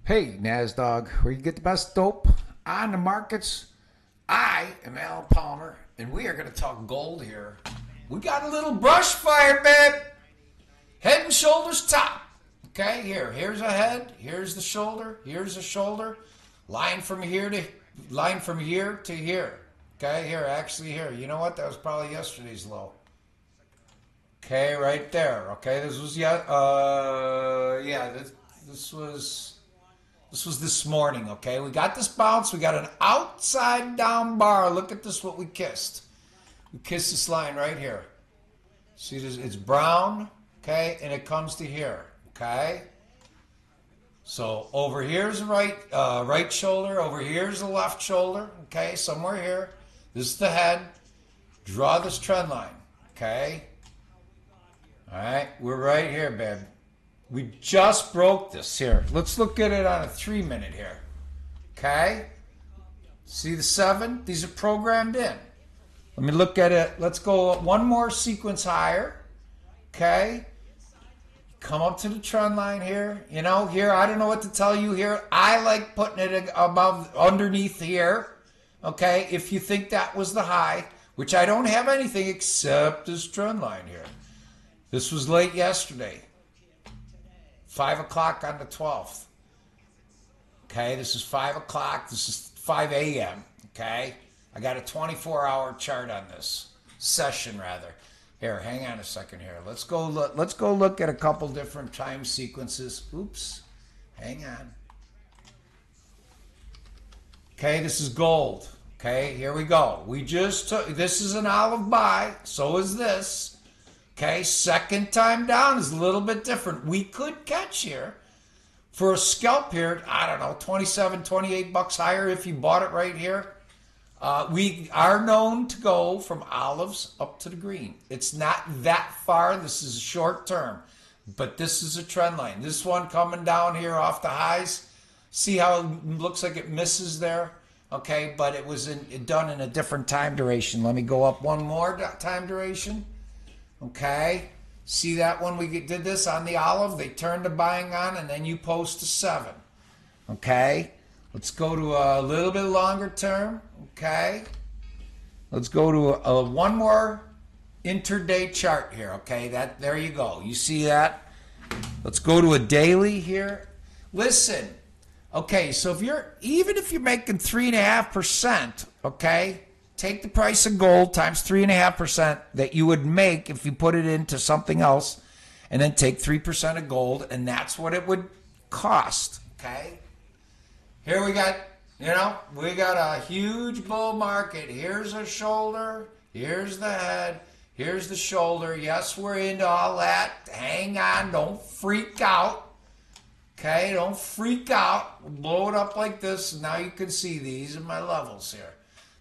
Hey, NASDOG, where you get the best dope on the markets. I am Alan Palmer, and we are going to talk gold here. We got a little brush fire, babe. Head and shoulders top. Okay, here's a head, here's the shoulder, here's the shoulder. Line from here to here. Okay, here. You know what? That was probably yesterday's low. Okay, right there. Okay, this was this was this morning, okay? We got this bounce. We got an outside down bar. Look at this, what we kissed. We kissed this line right here. See, this, it's brown, okay? And it comes to here, okay? So over here's the right shoulder. Over here's the left shoulder, okay? Somewhere here. This is the head. Draw this trend line, okay? All right, we're right here, babe. We just broke this here. Let's look at it on a 3-minute here. Okay? See the 7? These are programmed in. Let me look at it. Let's go one more sequence higher. Okay? Come up to the trend line here. You know, here, I don't know what to tell you here. I like putting it underneath here. Okay? If you think that was the high, which I don't have anything except this trend line here. This was late yesterday. 5 o'clock on the 12th. Okay, this is 5 o'clock. This is 5 a.m. Okay, I got a 24-hour chart on this session, rather. Here, hang on a second here. Let's go look at a couple different time sequences. Oops, hang on. Okay, this is gold. Okay, here we go. We just took. This is an olive buy. So is this. Okay, second time down is a little bit different. We could catch here for a scalp here, I don't know, 27, 28 bucks higher if you bought it right here. We are known to go from olives up to the green. It's not that far. This is short term, but this is a trend line. This one coming down here off the highs. See how it looks like it misses there? Okay, but it was done in a different time duration. Let me go up one more time duration. Okay, see that when we did this on the olive, they turned the buying on, and then you post a 7. Okay, let's go to a little bit longer term. Okay, let's go to one more intraday chart here. Okay, there you go. You see that? Let's go to a daily here. Listen, okay, so even if you're making 3.5%, okay. Take the price of gold times 3.5% that you would make if you put it into something else, and then take 3% of gold, and that's what it would cost. Okay. Here we got a huge bull market. Here's a shoulder. Here's the head. Here's the shoulder. Yes, we're into all that. Hang on. Don't freak out. Okay. Don't freak out. We'll blow it up like this. And now you can see these are my levels here.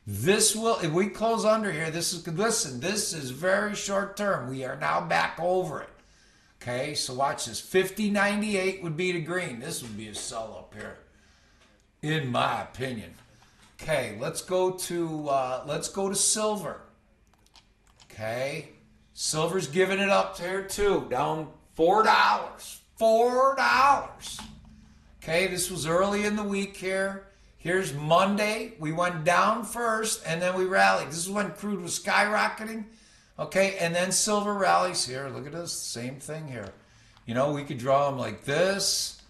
This will, if we close under here, this is very short term. We are now back over it. Okay, so watch this. 50.98 would be the green. This would be a sell up here, in my opinion. Okay, let's go to silver. Okay, silver's giving it up here too, down $4. $4. Okay, this was early in the week here. Here's Monday. We went down first, and then we rallied. This is when crude was skyrocketing. Okay, and then silver rallies here. Look at this. Same thing here. You know, we could draw them like this,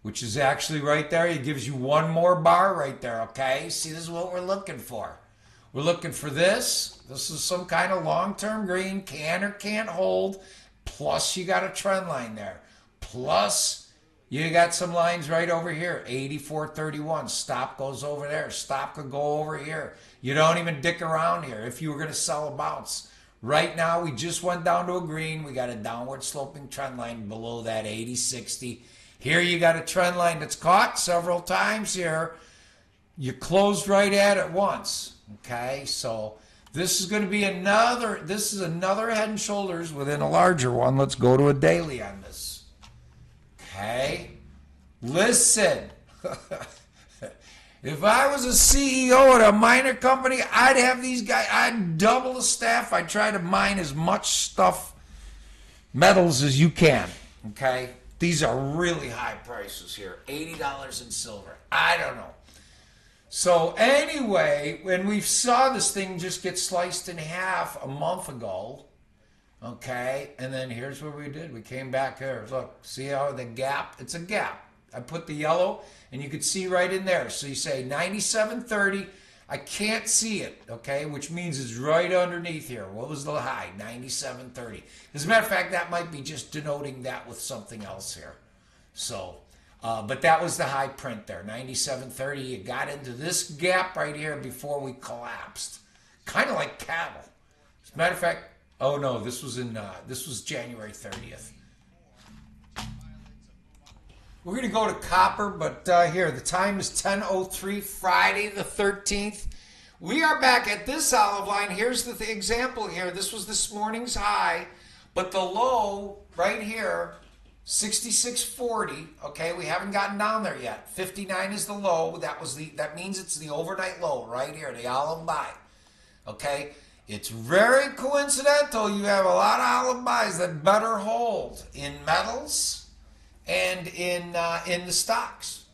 which is actually right there. It gives you one more bar right there, okay? See, this is what we're looking for. We're looking for this. This is some kind of long-term green. Can or can't hold. Plus, you got a trend line there. Plus, you got some lines right over here, 84.31. Stop goes over there. Stop could go over here. You don't even dick around here if you were going to sell a bounce. Right now, we just went down to a green. We got a downward sloping trend line below that 80.60. Here you got a trend line that's caught several times here. You closed right at it once. Okay, so this is going to be another head and shoulders within a larger one. Let's go to a daily on this. Okay, listen, if I was a CEO at a miner company, I'd have these guys, I'd double the staff. I'd try to mine as much metals as you can, okay? These are really high prices here. $80 in silver. I don't know. So anyway, when we saw this thing just get sliced in half a month ago, okay, and then here's what we did. We came back here. Look, see how the gap? It's a gap. I put the yellow, and you could see right in there. So you say 97.30. I can't see it, okay, which means it's right underneath here. What was the high? 97.30. As a matter of fact, that might be just denoting that with something else here. So, but that was the high print there, 97.30. You got into this gap right here before we collapsed, kind of like cattle. As a matter of fact, oh no, this was January 30th. We're going to go to copper, but here, the time is 10:03, Friday the 13th. We are back at this olive line. Here's the example here. This was this morning's high, but the low right here, 66.40. Okay, we haven't gotten down there yet. 59 is the low. That means it's the overnight low right here, the olive buy. Okay, it's very coincidental. You have a lot of olive buys that better hold in metals and in the stocks.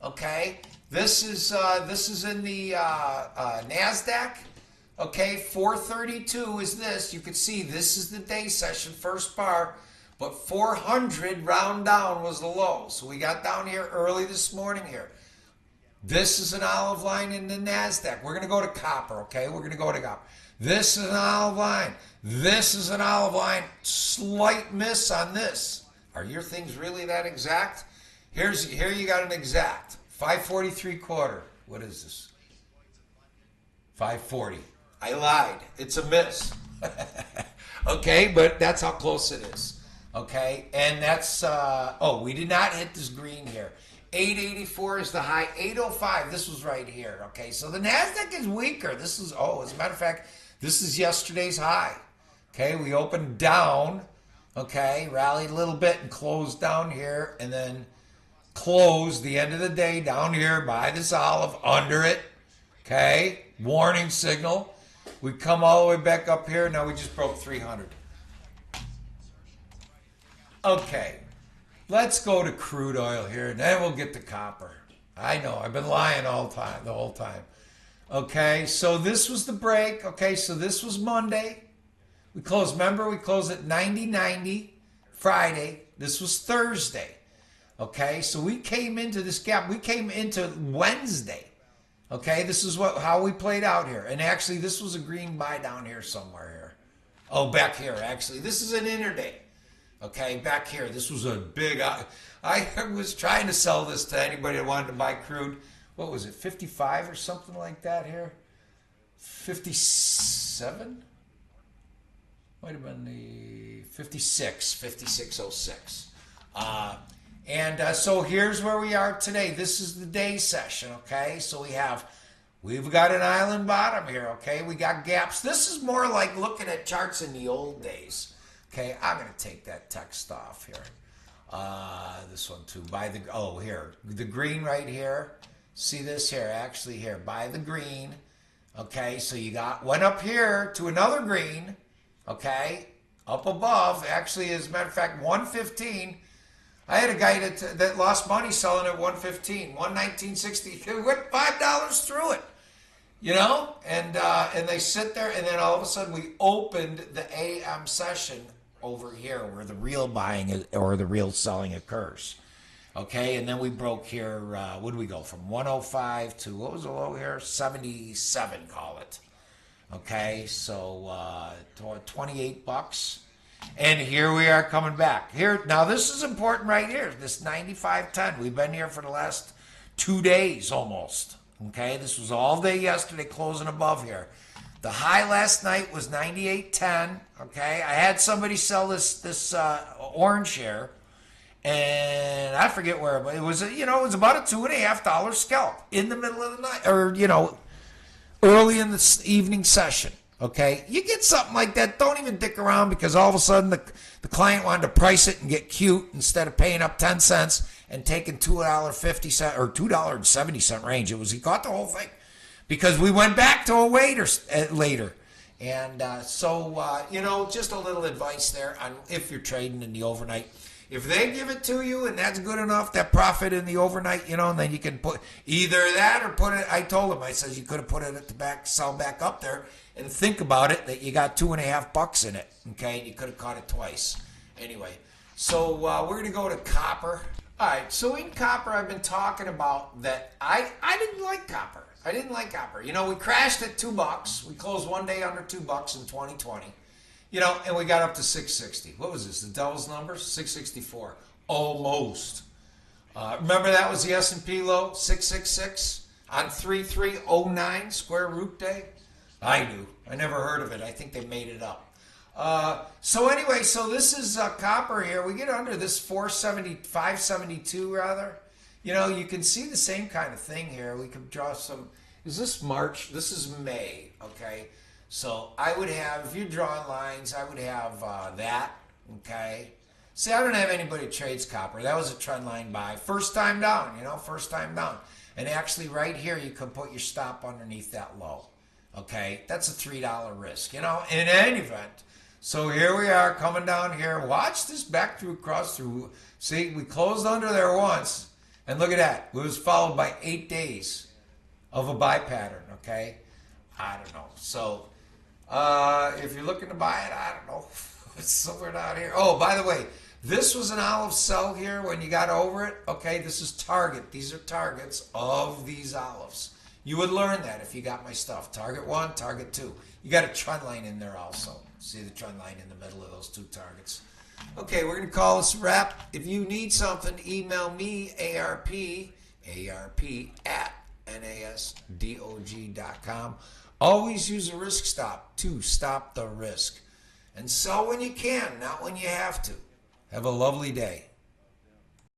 Okay, this is in the Nasdaq. Okay, 432 is this. You can see this is the day session first bar, but 400 round down was the low. So we got down here early this morning here. This is an olive line in the Nasdaq. We're gonna go to copper. Okay, we're gonna go to copper. This is an olive line. This is an olive line. Slight miss on this. Are your things really that exact? Here you got an exact. 543.25. What is this? 540. I lied. It's a miss. Okay, but that's how close it is. Okay, and that's, we did not hit this green here. 884 is the high. 805, this was right here. Okay, so the Nasdaq is weaker. This is, as a matter of fact, this is yesterday's high. Okay, we opened down. Okay, rallied a little bit and closed down here, and then closed the end of the day down here by this olive under it. Okay, warning signal. We come all the way back up here. Now we just broke 300. Okay, let's go to crude oil here, and then we'll get to copper. I know, I've been lying the whole time. Okay, so this was the break. Okay, so this was Monday. We closed at 90.90 Friday. This was Thursday. Okay, so we came into this gap. We came into Wednesday. Okay, this is how we played out here. And actually, this was a green buy down here somewhere here. Oh, back here, actually. This is an interday. Okay, back here. This was a big... I was trying to sell this to anybody that wanted to buy crude. What was it, 55 or something like that here? 57? Might have been the 5606. So here's where we are today. This is the day session, okay? So we've got an island bottom here, okay? We got gaps. This is more like looking at charts in the old days, okay? I'm going to take that text off here. This one too. Here. The green right here. See this here, actually here. Buy the green, okay? So you went up here to another green. Okay, up above, actually, as a matter of fact, 115. I had a guy that lost money selling at 115, 119.60. He went $5 through it, and they sit there, and then all of a sudden we opened the AM session over here where the real buying or the real selling occurs. Okay, and then we broke here. What did we go from 105 to what was the low here? 77, call it. Okay, so $28. And here we are coming back. Here, now this is important right here, this 95.10. We've been here for the last 2 days almost. Okay, this was all day yesterday, closing above here. The high last night was 98.10. Okay, I had somebody sell this orange here, and I forget where, but it was it was about a $2.50 scalp in the middle of the night, or early in the evening session, okay? You get something like that, don't even dick around, because all of a sudden the client wanted to price it and get cute instead of paying up 10 cents and taking $2.50 or $2.70 range. He caught the whole thing because we went back to a later. And just a little advice there on if you're trading in the overnight. If they give it to you and that's good enough, that profit in the overnight, you know, and then you can put either that or put it. I told him, I says you could have put it at the back, sell back up there, and think about it that you got $2.50 in it. Okay, and you could have caught it twice. Anyway, so we're gonna go to copper. All right, so in copper, I've been talking about that. I didn't like copper. I didn't like copper. You know, we crashed at $2. We closed one day under $2 in 2020. You know, and we got up to 660. What was this? The devil's numbers? 664. Almost. Remember that was the S&P low? 666 on 3309 square root day? I do. I never heard of it. I think they made it up. So anyway, so this is copper here. We get under this 572 rather. You know, you can see the same kind of thing here. We could draw some. Is this March? This is May. Okay. So I would have, if you're drawing lines, I would have that, okay? See, I don't have anybody who trades copper. That was a trend line buy. First time down, you know, first time down. And actually right here, you can put your stop underneath that low, okay? That's a $3 risk, you know, in any event. So here we are coming down here. Watch this back through, cross through. See, we closed under there once, and look at that. It was followed by 8 days of a buy pattern, okay? I don't know. So if you're looking to buy it, I don't know. It's somewhere down here. Oh, by the way, this was an olive sell here when you got over it. Okay, this is target. These are targets of these olives. You would learn that if you got my stuff. Target 1, target 2. You got a trend line in there also. See the trend line in the middle of those two targets. Okay, we're going to call this a wrap. If you need something, email me, ARP at nasdog.com. Always use a risk stop to stop the risk. And sell when you can, not when you have to. Have a lovely day.